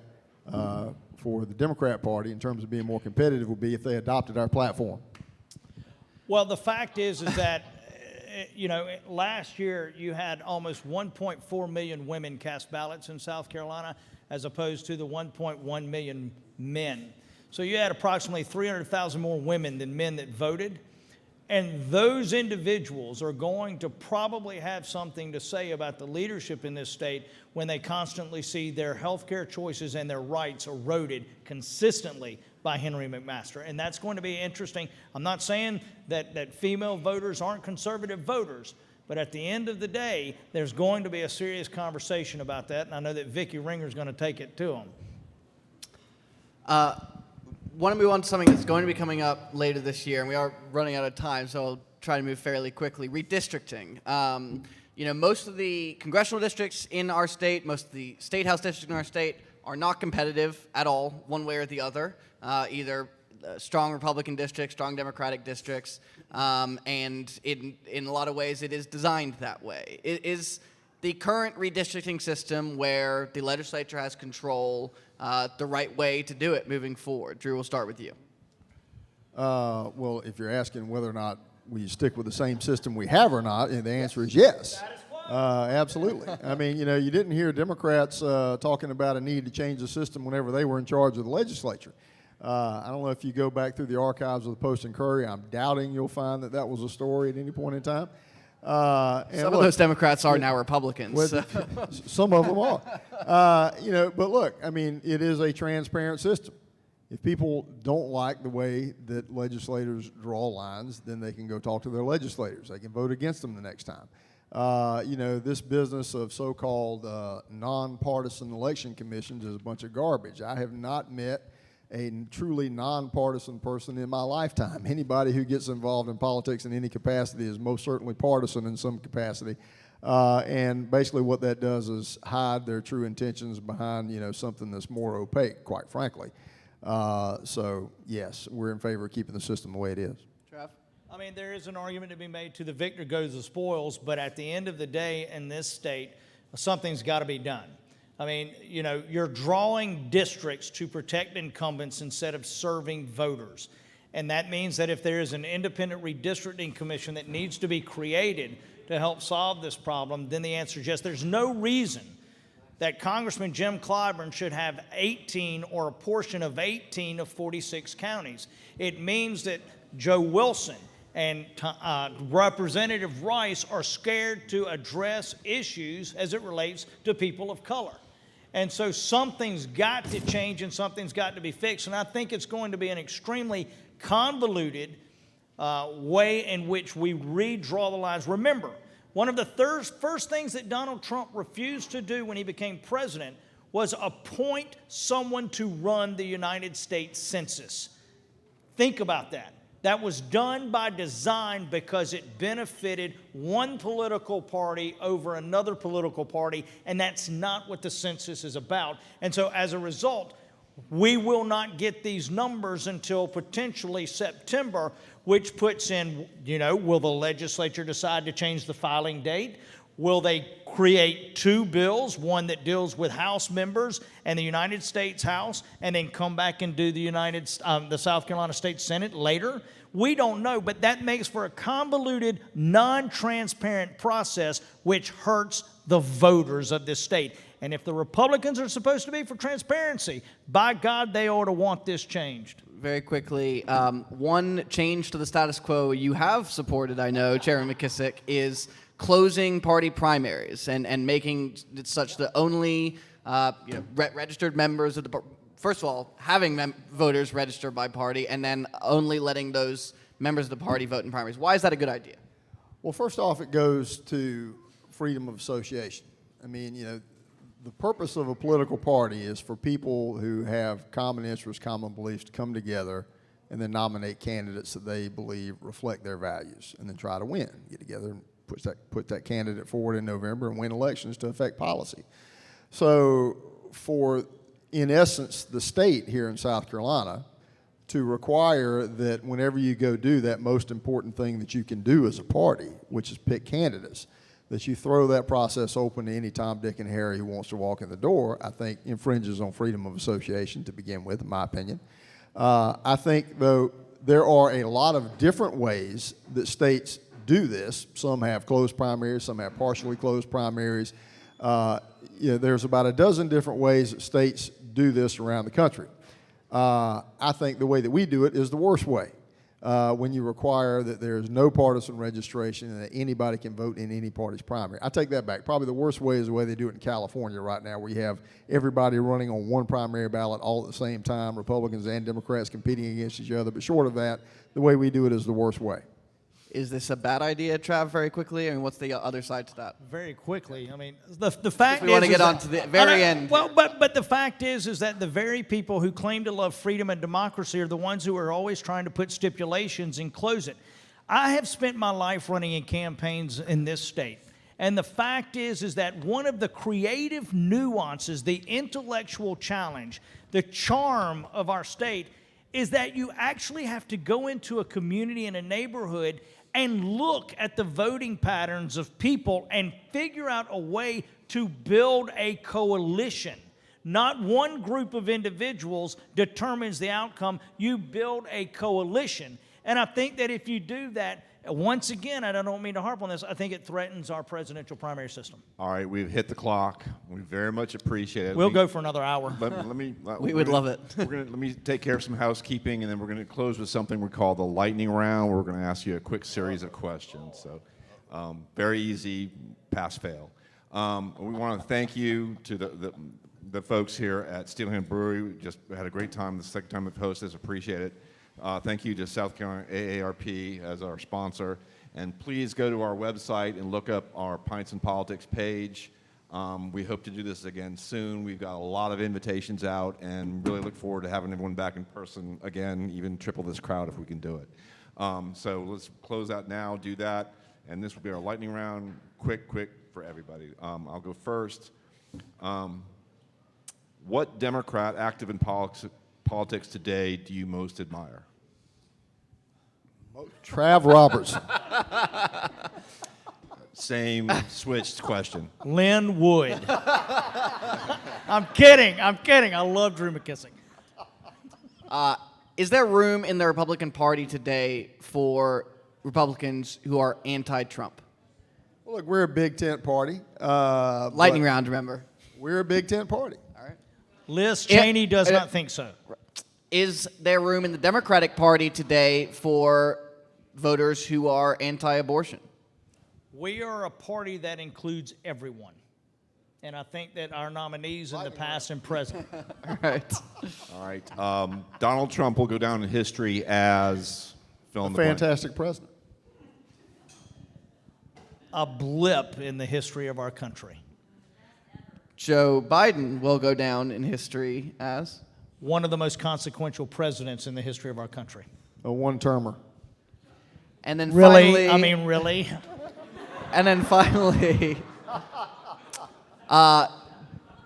for the Democrat Party in terms of being more competitive would be if they adopted our platform.
Well, the fact is that, last year you had almost 1.4 million women cast ballots in South Carolina as opposed to the 1.1 million men. So you had approximately 300,000 more women than men that voted. And those individuals are going to probably have something to say about the leadership in this state when they constantly see their health care choices and their rights eroded consistently by Henry McMaster. And that's going to be interesting. I'm not saying that female voters aren't conservative voters, but at the end of the day, there's going to be a serious conversation about that. And I know that Vicki Ringer's going to take it to them.
Want to move on to something that's going to be coming up later this year, and we are running out of time, so I'll try to move fairly quickly. Redistricting. Most of the congressional districts in our state, most of the state house districts in our state are not competitive at all, one way or the other. Either strong Republican districts, strong Democratic districts, and in a lot of ways it is designed that way. It is the current redistricting system where the legislature has control the right way to do it moving forward? Drew, we'll start with you.
Well, if you're asking whether or not we stick with the same system we have or not, the answer is yes. Absolutely. I mean, you didn't hear Democrats talking about a need to change the system whenever they were in charge of the legislature. I don't know if you go back through the archives of the Post and Courier. I'm doubting you'll find that was a story at any point in time.
Some of those Democrats are now Republicans.
Some of them are. But look, I mean, it is a transparent system. If people don't like the way that legislators draw lines, then they can go talk to their legislators. They can vote against them the next time. This business of so-called nonpartisan election commissions is a bunch of garbage. I have not met a truly nonpartisan person in my lifetime. Anybody who gets involved in politics in any capacity is most certainly partisan in some capacity. And basically what that does is hide their true intentions behind, something that's more opaque, quite frankly. So, yes, we're in favor of keeping the system the way it is.
Trav?
I mean, there is an argument to be made to the victor goes the spoils, but at the end of the day in this state, something's got to be done. I mean, you're drawing districts to protect incumbents instead of serving voters. And that means that if there is an independent redistricting commission that needs to be created to help solve this problem, then the answer is yes. There's no reason that Congressman Jim Clyburn should have 18 or a portion of 18 of 46 counties. It means that Joe Wilson and Representative Rice are scared to address issues as it relates to people of color. And so something's got to change and something's got to be fixed. And I think it's going to be an extremely convoluted way in which we redraw the lines. Remember, one of the first things that Donald Trump refused to do when he became president was appoint someone to run the United States Census. Think about that. That was done by design because it benefited one political party over another political party, and that's not what the census is about. And so as a result, We will not get these numbers until potentially September, which puts in, will the legislature decide to change the filing date? Will they create two bills, one that deals with House members and the United States House, and then come back and do the South Carolina State Senate later? We don't know, but that makes for a convoluted, non-transparent process, which hurts the voters of this state. And if the Republicans are supposed to be for transparency, by God, they ought to want this changed.
Very quickly, one change to the status quo you have supported, I know, Chairman McKissick, is closing party primaries and making it such that only registered members of the first of all, having voters register by party, and then only letting those members of the party vote in primaries. Why is that a good idea?
Well, first off, it goes to freedom of association. I mean, the purpose of a political party is for people who have common interests, common beliefs to come together and then nominate candidates that they believe reflect their values and then try to win. Get together and put that candidate forward in November and win elections to affect policy. So in essence, the state here in South Carolina to require that whenever you go do that most important thing that you can do as a party, which is pick candidates, that you throw that process open to any Tom, Dick, and Harry who wants to walk in the door, I think infringes on freedom of association to begin with, in my opinion. I think, though, there are a lot of different ways that states do this. Some have closed primaries, some have partially closed primaries. There's about a dozen different ways that states do this around the country. I think the way that we do it is the worst way, when you require that there's no partisan registration and that anybody can vote in any party's primary. I take that back. Probably the worst way is the way they do it in California right now, where you have everybody running on one primary ballot all at the same time, Republicans and Democrats competing against each other. But short of that, the way we do it is the worst way.
Is this a bad idea, Trav, very quickly? I mean, what's the other side to that?
Very quickly. I mean, the fact is...
We want to get on to the very end.
Well, but the fact is that the very people who claim to love freedom and democracy are the ones who are always trying to put stipulations and close it. I have spent my life running in campaigns in this state. And the fact is that one of the creative nuances, the intellectual challenge, the charm of our state is that you actually have to go into a community and a neighborhood and look at the voting patterns of people and figure out a way to build a coalition. Not one group of individuals determines the outcome. You build a coalition. And I think that if you do that, once again, I don't mean to harp on this, I think it threatens our presidential primary system.
All right, we've hit the clock. We very much appreciate it.
We'll go for another hour.
We would love it.
Let me take care of some housekeeping, and then we're going to close with something we call the lightning round, where we're going to ask you a quick series of questions. So very easy, pass-fail. We want to thank you to the folks here at Steelhand Brewery. We just had a great time. The second time we've hosted this, appreciate it. Thank you to South Carolina AARP as our sponsor. And please go to our website and look up our Pints and Politics page. We hope to do this again soon. We've got a lot of invitations out and really look forward to having everyone back in person again, even triple this crowd if we can do it. So let's close out now, do that. And this will be our lightning round, quick for everybody. I'll go first. What Democrat active in politics today do you most admire?
Trav Robertson.
Same switched question.
Lynn Wood. I'm kidding. I love Drew McKissick.
Is there room in the Republican Party today for Republicans who are anti-Trump?
Well, look, we're a big tent party.
Lightning round, remember.
We're a big tent party.
All right.
Liz Cheney does not think so.
Is there room in the Democratic Party today for voters who are anti-abortion?
We are a party that includes everyone. And I think that our nominees in the past and present.
All right.
All right. Donald Trump will go down in history as fill in the blank.
Fantastic president.
A blip in the history of our country.
Joe Biden will go down in history as?
One of the most consequential presidents in the history of our country.
A one-termer.
And then
Really?
finally,
Really?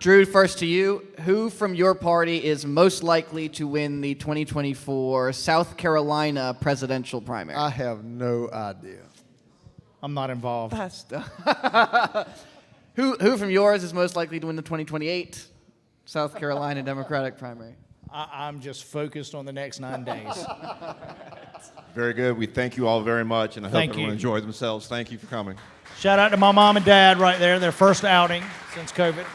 Drew, first to you. Who from your party is most likely to win the 2024 South Carolina presidential primary?
I have no idea.
I'm not involved.
Who from yours is most likely to win the 2028 South Carolina Democratic primary?
I'm just focused on the next 9 days.
Very good. We thank you all very much, and I hope
Thank
everyone
you.
enjoyed themselves. Thank you for coming.
Shout out to my mom and dad right there, their first outing since COVID.